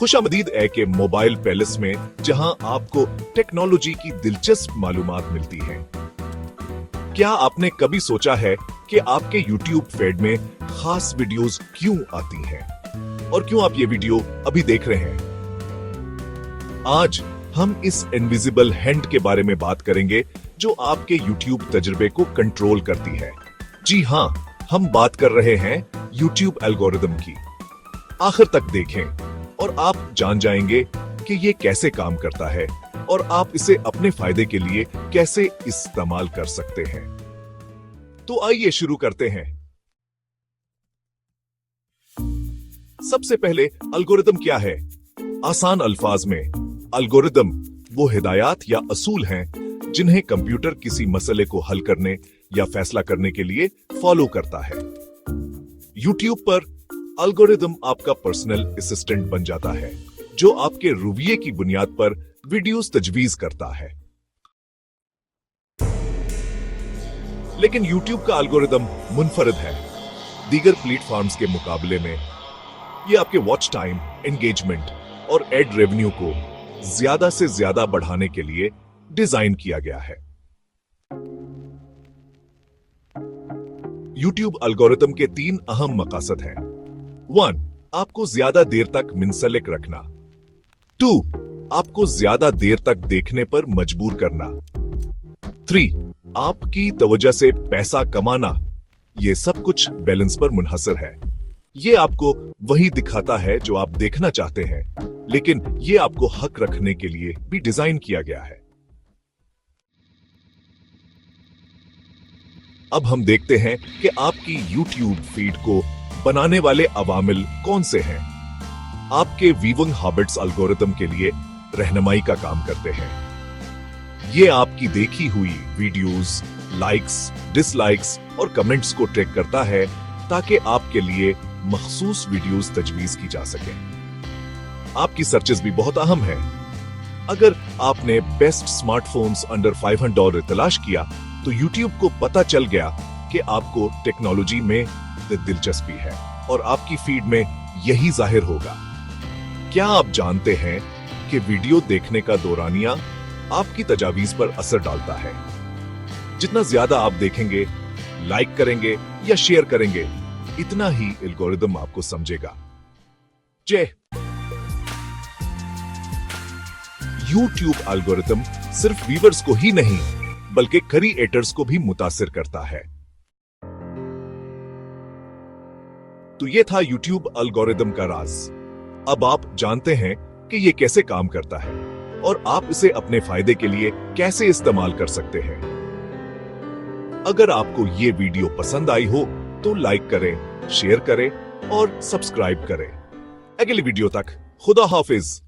खुशामदीद है कि mobile palace में जहां आपको टेक्नोलॉजी की दिलचस्प मालूमात मिलती हैं। क्या आपने कभी सोचा है कि आपके YouTube फीड में खास वीडियोस क्यों आती हैं और क्यों आप ये वीडियो अभी देख रहे हैं? आज हम इस इनविजिबल हैंड के बारे में बात करेंगे जो आपके YouTube तजुर्बे को कंट्रोल करती है। जी हां, हम बात कर रहे हैं YouTube एल्गोरिदम की। आखिर तक देखें और आप जान जाएंगे कि ये कैसे काम करता है और आप इसे अपने फायदे के लिए कैसे इस्तेमाल कर सकते हैं। तो आइए शुरू करते हैं। सबसे पहले एल्गोरिदम क्या है? आसान अल्फाज में, एल्गोरिदम वो हिदायत या असूल हैं जिन्हें कंप्यूटर किसी मसले को हल करने या फैसला करने के लिए फॉलो करता है। YouTube पर एल्गोरिदम आपका पर्सनल असिस्टेंट बन जाता है जो आपके रवैये की बुनियाद पर वीडियोस तजवीज करता है। लेकिन YouTube का एल्गोरिदम मुनफरद है। दीगर प्लेटफॉर्म्स के मुकाबले में ये आपके वॉच टाइम, एंगेजमेंट और एड रेवेन्यू को ज्यादा से ज्यादा बढ़ाने के लिए डिजाइन किया गया है। YouTube एल्गोरिदम के 3 अहम मकासद हैं। 1. आपको ज्यादा देर तक मुंसलिक रखना। 2. आपको ज्यादा देर तक देखने पर मजबूर करना। 3. आपकी तवज्जो से पैसा कमाना। ये सब कुछ बैलेंस पर मुनहसर है। ये आपको वही दिखाता है जो आप देखना चाहते हैं, लेकिन ये आपको हक रखने के लिए भी डिजाइन किया गया है। अब हम देखते हैं कि आपकी YouTube फीड को बनाने वाले अवामिल कौन से हैं। आपके व्यूइंग हैबिट्स एल्गोरिदम के लिए रहनुमाई का काम करते हैं। ये आपकी देखी हुई वीडियोस, लाइक्स, डिसलाइक्स और कमेंट्स को ट्रैक करता है ताकि आपके लिए मखसूस वीडियोस तजवीज की जा सके। आपकी सर्चेस भी बहुत अहम है। अगर आपने बेस्ट स्मार्टफोन्स अंडर $500 तलाश किया तो YouTube को पता चल गया कि आपको टेक्नोलॉजी में दिलचस्पी है और आपकी फीड में यही जाहिर होगा। क्या आप जानते हैं कि वीडियो देखने का दौरानिया आपकी तजावीज पर असर डालता है? जितना ज्यादा आप देखेंगे, लाइक करेंगे या शेयर करेंगे, इतना ही एल्गोरिदम आपको समझेगा। YouTube एल्गोरिदम सिर्फ व्यूअर्स को ही नहीं बल्कि क्रिएटर्स को भी मुतासिर करता है। तो ये था YouTube एल्गोरिदम का राज। अब आप जानते हैं कि ये कैसे काम करता है और आप इसे अपने फायदे के लिए कैसे इस्तेमाल कर सकते हैं। अगर आपको ये वीडियो पसंद आई हो तो लाइक करें, शेयर करें और सब्सक्राइब करें। अगली वीडियो तक खुदा हाफिज।